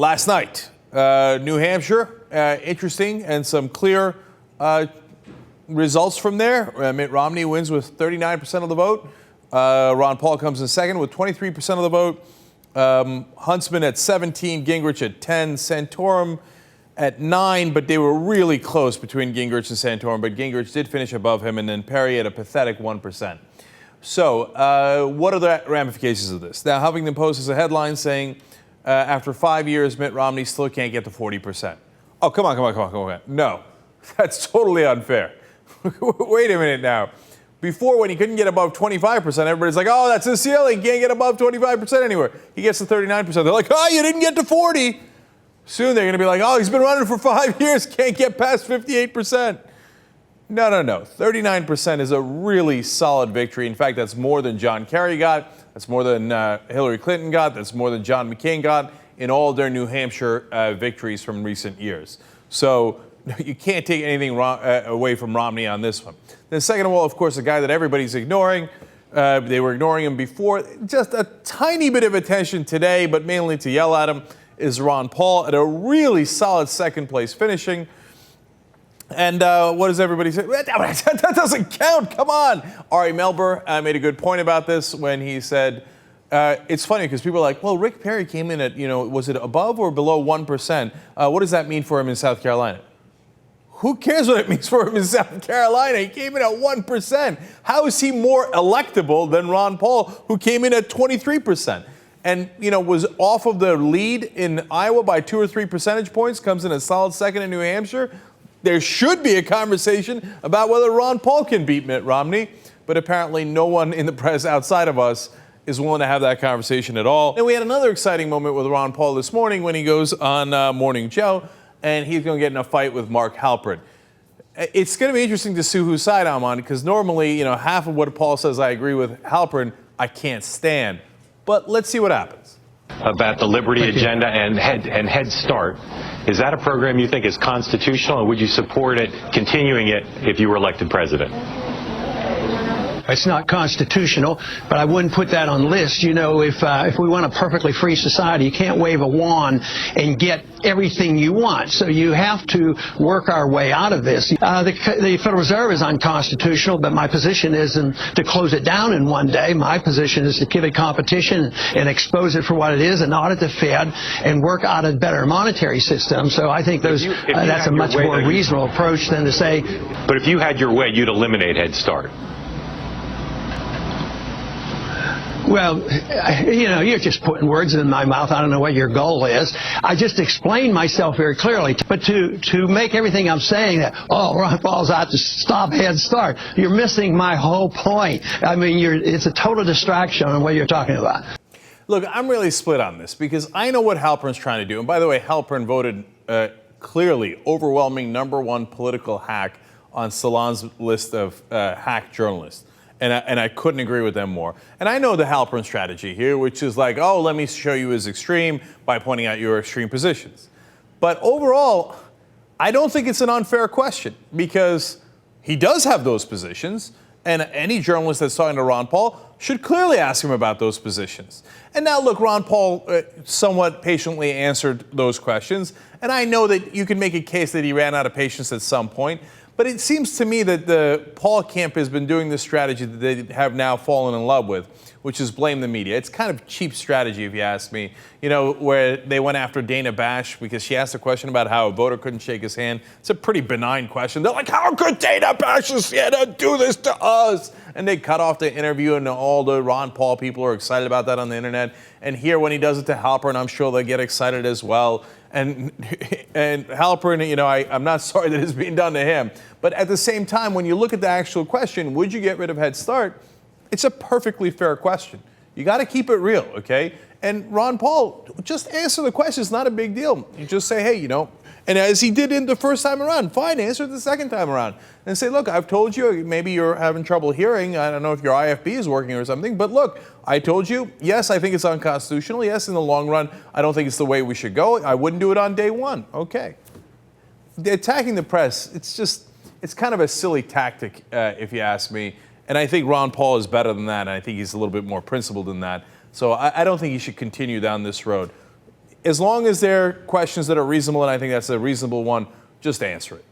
Last night, New Hampshire, interesting, and some clear results from there. Mitt Romney wins with 39% of the vote. Ron Paul comes in second with 23% of the vote. Huntsman at 17, Gingrich at 10, Santorum at 9, but they were really close between Gingrich and Santorum, but Gingrich did finish above him, and then Perry at a pathetic 1%. So what are the ramifications of this? Now, Huffington Post has a headline saying, after 5 years, Mitt Romney still can't get to 40%. Oh, come on. No, that's totally unfair. Wait a minute now. Before, when he couldn't get above 25%, everybody's like, oh, that's his ceiling. He can't get above 25% anywhere. He gets to 39%. They're like, oh, you didn't get to 40. Soon they're going to be like, oh, he's been running for 5 years, can't get past 58%. No. 39% is a really solid victory. In fact, that's more than John Kerry got. That's more than Hillary Clinton got. That's more than John McCain got in all their New Hampshire victories from recent years. So you can't take anything away from Romney on this one. Then second of all, of course, the guy that everybody's ignoring, they were ignoring him before, just a tiny bit of attention today, but mainly to yell at him, is Ron Paul at a really solid second place finishing. And what does everybody say? That doesn't count. Come on. Ari Melber made a good point about this when he said, it's funny because people are like, well, Rick Perry came in at, was it above or below 1%? What does that mean for him in South Carolina? Who cares what it means for him in South Carolina? He came in at 1%. How is he more electable than Ron Paul, who came in at 23%? And, was off of the lead in Iowa by 2 or 3 percentage points, comes in a solid second in New Hampshire. There should be a conversation about whether Ron Paul can beat Mitt Romney, but apparently no one in the press outside of us is willing to have that conversation at all. And we had another exciting moment with Ron Paul this morning when he goes on Morning Joe, and he's going to get in a fight with Mark Halperin. It's going to be interesting to see whose side I'm on, because normally, half of what Paul says I agree with. Halperin, I can't stand. But let's see what happens. About the Liberty Agenda and Head Start. Is that a program you think is constitutional, and would you support it, continuing it, if you were elected president? It's not constitutional, but I wouldn't put that on the list. If we want a perfectly free society, you can't wave a wand and get everything you want. So you have to work our way out of this. The Federal Reserve is unconstitutional, but my position isn't to close it down in one day. My position is to give it competition and expose it for what it is and audit the Fed and work out a better monetary system. So I think that's a much more reasonable approach than to say. But if you had your way, you'd eliminate Head Start. Well, you're just putting words in my mouth. I don't know what your goal is. I just explained myself very clearly. But to make everything I'm saying that, Ron Paul's out to stop Head Start, you're missing my whole point. I mean, it's a total distraction on what you're talking about. Look, I'm really split on this because I know what Halperin's trying to do. And by the way, Halperin voted clearly overwhelming #1 political hack on Salon's list of hack journalists. And I couldn't agree with them more. And I know the Halperin strategy here, which is like, let me show you his extreme by pointing out your extreme positions. But overall, I don't think it's an unfair question because he does have those positions. And any journalist that's talking to Ron Paul should clearly ask him about those positions. And now, look, Ron Paul somewhat patiently answered those questions. And I know that you can make a case that he ran out of patience at some point. But it seems to me that the Paul camp has been doing this strategy that they have now fallen in love with, which is blame the media. It's kind of cheap strategy, if you ask me, where they went after Dana Bash because she asked a question about how a voter couldn't shake his hand. It's a pretty benign question. They're like, how could Dana Bash's Sienna do this to us? And they cut off the interview, and all the Ron Paul people are excited about that on the internet. And here, when he does it to Halperin, I'm sure they'll get excited as well. And Halperin, I'm not sorry that it's being done to him. But at the same time, when you look at the actual question, would you get rid of Head Start? It's a perfectly fair question. You got to keep it real, okay? And Ron Paul, just answer the question. It's not a big deal. You just say, hey, and as he did in the first time around, fine, answer it the second time around. And say, look, I've told you, maybe you're having trouble hearing. I don't know if your IFB is working or something. But look, I told you, yes, I think it's unconstitutional. Yes, in the long run, I don't think it's the way we should go. I wouldn't do it on day one. Okay. Attacking the press, it's kind of a silly tactic, if you ask me. And I think Ron Paul is better than that. And I think he's a little bit more principled than that. So I don't think he should continue down this road. as long as they're questions that are reasonable, and I think that's a reasonable one, just answer it.